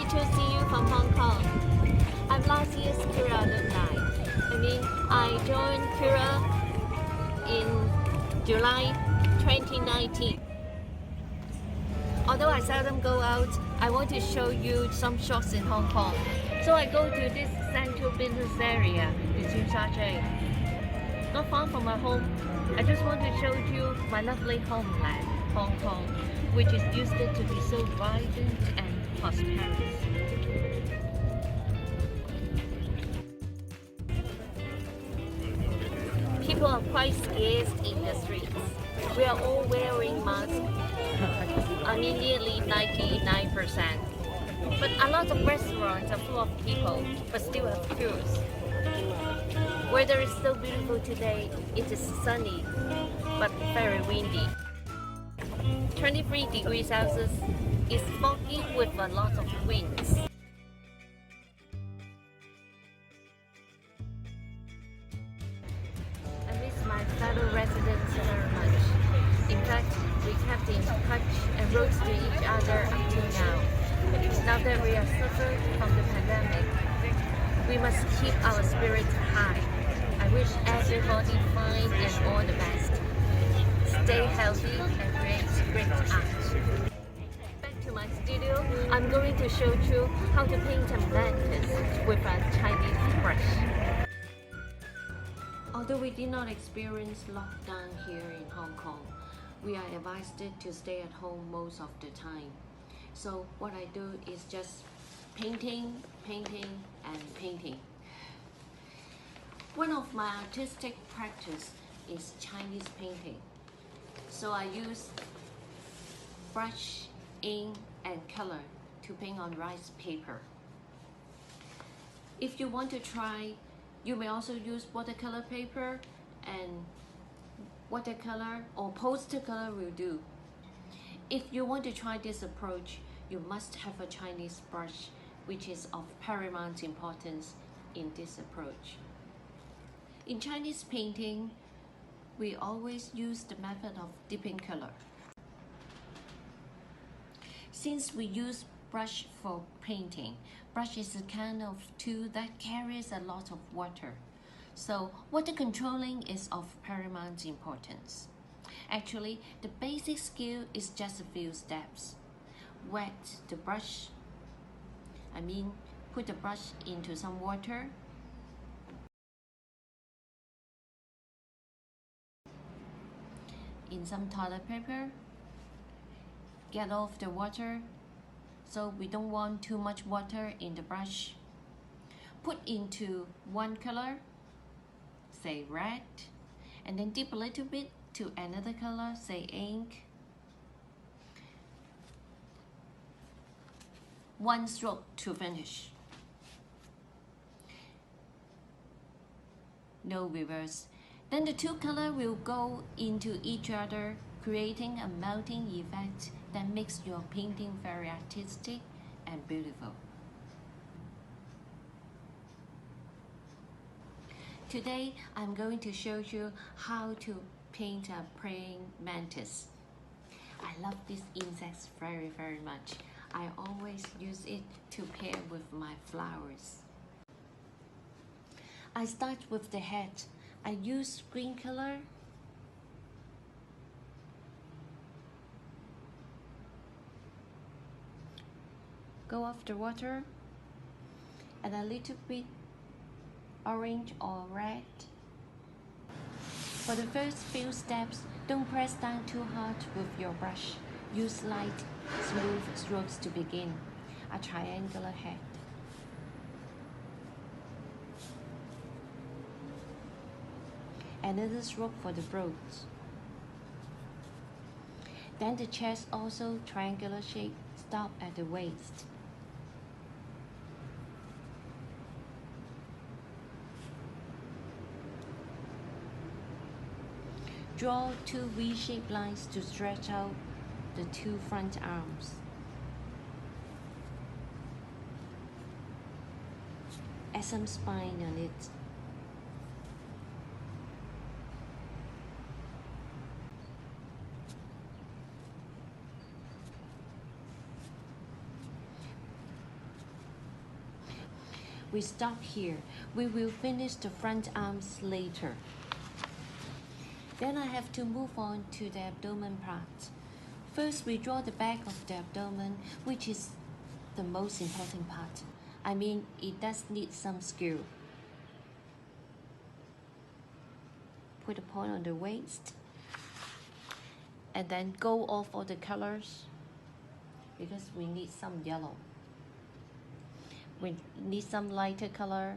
to see you from Hong Kong. I'm last year's Kura alumni. I joined Kura in July 2019. Although I seldom go out, I want to show you some shops in Hong Kong. So I go to this central business area, the Tsim Sha Tsui. Not far from my home, I just want to show you my lovely homeland, Hong Kong, which is used to be so vibrant and prosperous. People are quite scarce in the streets. We are all wearing masks. Nearly 99%. But a lot of restaurants are full of people, but still have queues. Weather is so beautiful today. It is sunny, but very windy. 23 degrees Celsius is foggy with a lot of winds. I miss my fellow residents very much. In fact, we kept in touch and wrote to each other up to now. Now that we are suffering from the pandemic, we must keep our spirits high. I wish everybody fine and all the best. Stay healthy and create great art. Back to my studio, I'm going to show you how to paint a mantis with a Chinese brush. Although we did not experience lockdown here in Hong Kong, we are advised to stay at home most of the time. So what I do is just painting, and painting. One of my artistic practice is Chinese painting. So I use brush, ink, and color to paint on rice paper. If you want to try, you may also use watercolor paper, and watercolor or poster color will do. If you want to try this approach, you must have a Chinese brush, which is of paramount importance in this approach. In Chinese painting, we always use the method of dipping color. Since we use brush for painting, brush is a kind of tool that carries a lot of water. So water controlling is of paramount importance. Actually, the basic skill is just a few steps. Wet the brush, put the brush into some water. In some toilet paper. Get off the water, so we don't want too much water in the brush. Put into one color, say red, and then dip a little bit to another color, say ink. One stroke to finish. No reverse. Then the two colors will go into each other, creating a melting effect that makes your painting very artistic and beautiful. Today, I'm going to show you how to paint a praying mantis. I love these insects very much. I always use it to pair with my flowers. I start with the head. I use green color. Go off the water, and a little bit orange or red. For the first few steps, don't press down too hard with your brush. Use light, smooth strokes to begin. A triangular head. Another stroke for the throat. Then the chest also triangular shape, stop at the waist. Draw two V-shaped lines to stretch out the two front arms. Add some spine on it. We stop here. We will finish the front arms later. Then I have to move on to the abdomen part. First, we draw the back of the abdomen, which is the most important part. I mean, it does need some skill. Put a point on the waist, and then go off all the colors, because we need some yellow. We need some lighter color.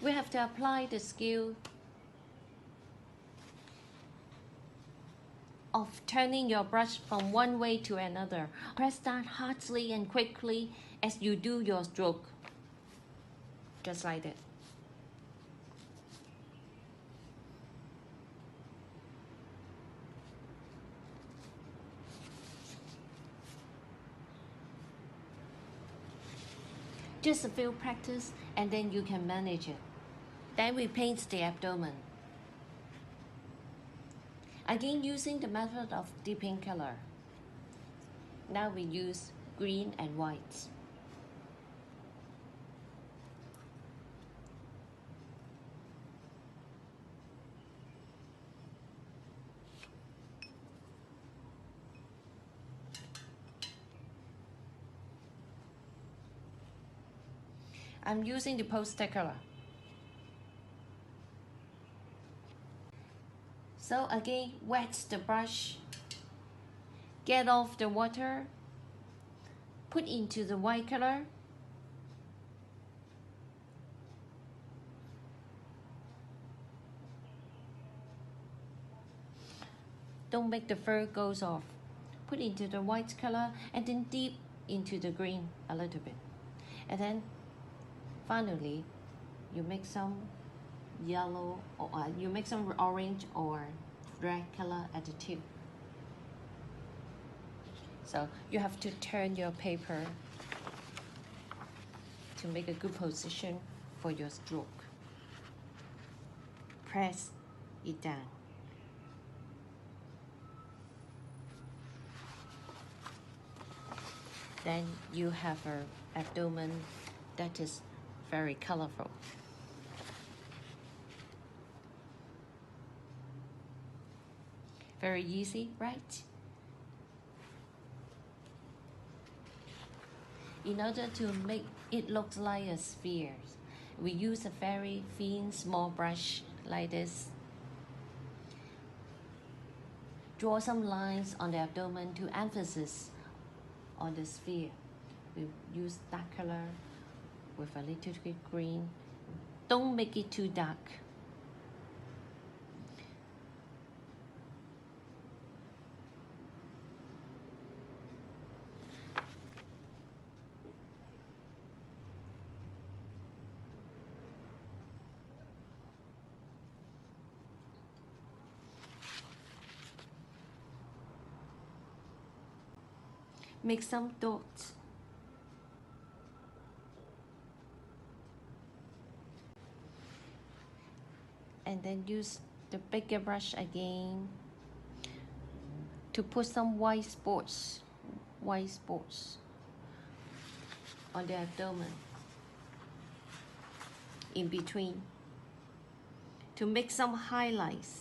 We have to apply the skill of turning your brush from one way to another. Press down hardly and quickly as you do your stroke. Just like that. Just a few practice and then you can manage it. Then we paint the abdomen. Again, using the method of dipping color. Now we use green and white. I'm using the poster color. So again, wet the brush, get off the water, put into the white color, don't make the fur goes off, put into the white color and then dip into the green a little bit, and then finally you make some yellow or you make some orange or red color at the tip. So you have to turn your paper to make a good position for your stroke. Press it down. Then you have an abdomen that is very colorful. Very easy, right? In order to make it look like a sphere, we use a very thin, small brush like this. Draw some lines on the abdomen to emphasize on the sphere. We use dark color with a little bit green. Don't make it too dark. Make some dots. And then use the bigger brush again to put some white spots on the abdomen in between to make some highlights.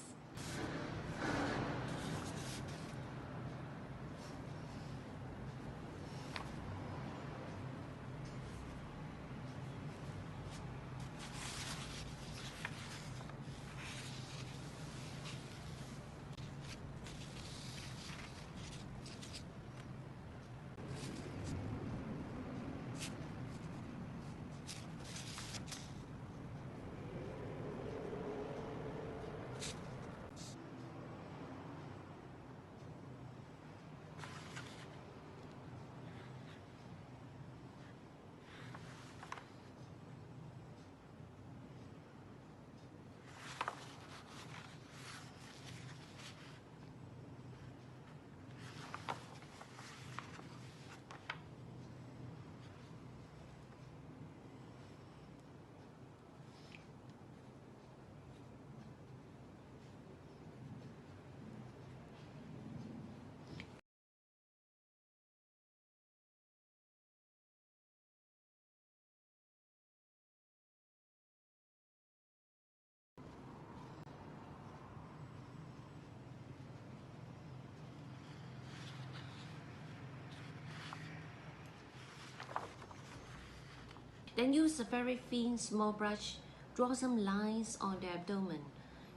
Then use a very thin small brush, draw some lines on the abdomen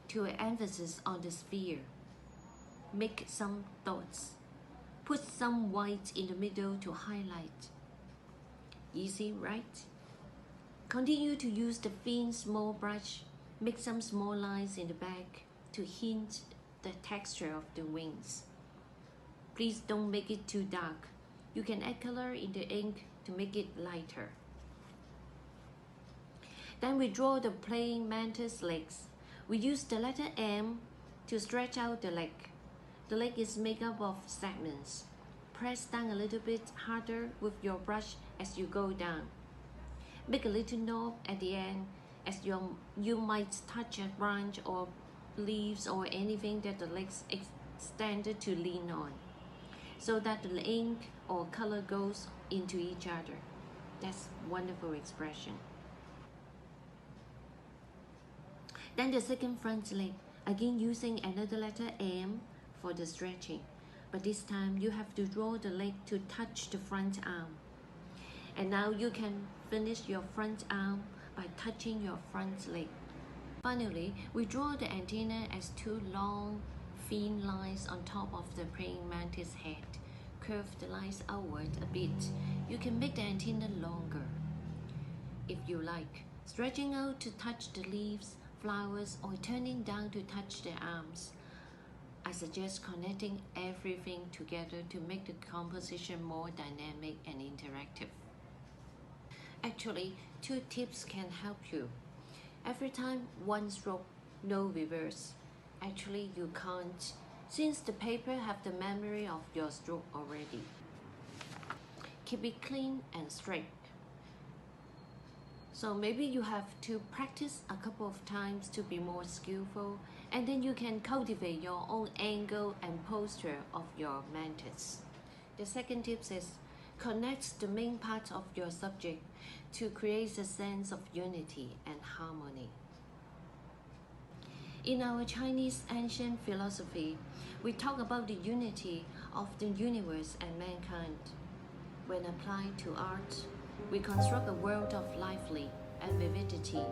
to emphasis on the sphere. Make some dots. Put some white in the middle to highlight. Easy, right? Continue to use the thin small brush. Make some small lines in the back to hint the texture of the wings. Please don't make it too dark. You can add color in the ink to make it lighter. Then we draw the praying mantis legs. We use the letter M to stretch out the leg. The leg is made up of segments. Press down a little bit harder with your brush as you go down. Make a little knob at the end as you might touch a branch or leaves or anything that the legs extended to lean on, so that the ink or color goes into each other. That's wonderful expression. Then the second front leg, again using another letter M for the stretching, but this time you have to draw the leg to touch the front arm. And now you can finish your front arm by touching your front leg. Finally, we draw the antenna as two long, thin lines on top of the praying mantis head. Curve the lines outward a bit. You can make the antenna longer if you like, stretching out to touch the leaves, flowers, or turning down to touch the arms. I suggest connecting everything together to make the composition more dynamic and interactive. Actually, 2 tips can help you. Every time one stroke, no reverse. Actually, you can't, since the paper have the memory of your stroke already. Keep it clean and straight. So maybe you have to practice a couple of times to be more skillful, and then you can cultivate your own angle and posture of your mantis. The second tip is connect the main part of your subject to create a sense of unity and harmony. In our Chinese ancient philosophy, we talk about the unity of the universe and mankind. When applied to art, we construct a world of lively and vividity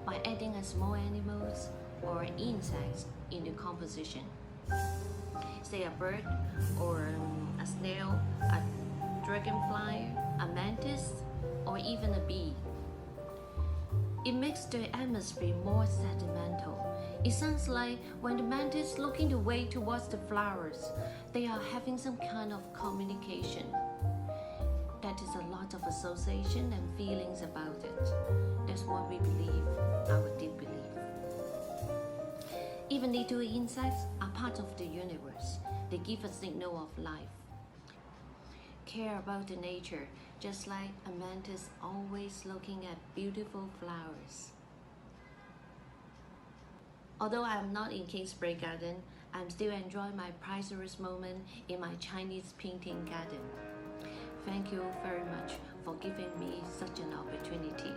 by adding a small animals or insects in the composition. Say a bird or a snail, a dragonfly, a mantis, or even a bee. It makes the atmosphere more sentimental. It sounds like when the mantis looking the way towards the flowers, they are having some kind of communication. That is a lot of association and feelings about it. That's what we believe, our deep belief. Even little insects are part of the universe. They give a signal of life. Care about the nature, just like a mantis always looking at beautiful flowers. Although I am not in Kingsbury Garden, I'm still enjoying my priceless moment in my Chinese painting garden. Thank you very much for giving me such an opportunity.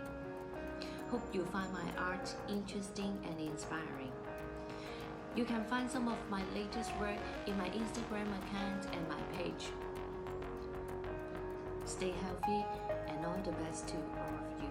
Hope you find my art interesting and inspiring. You can find some of my latest work in my Instagram account and my page. Stay healthy and all the best to all of you.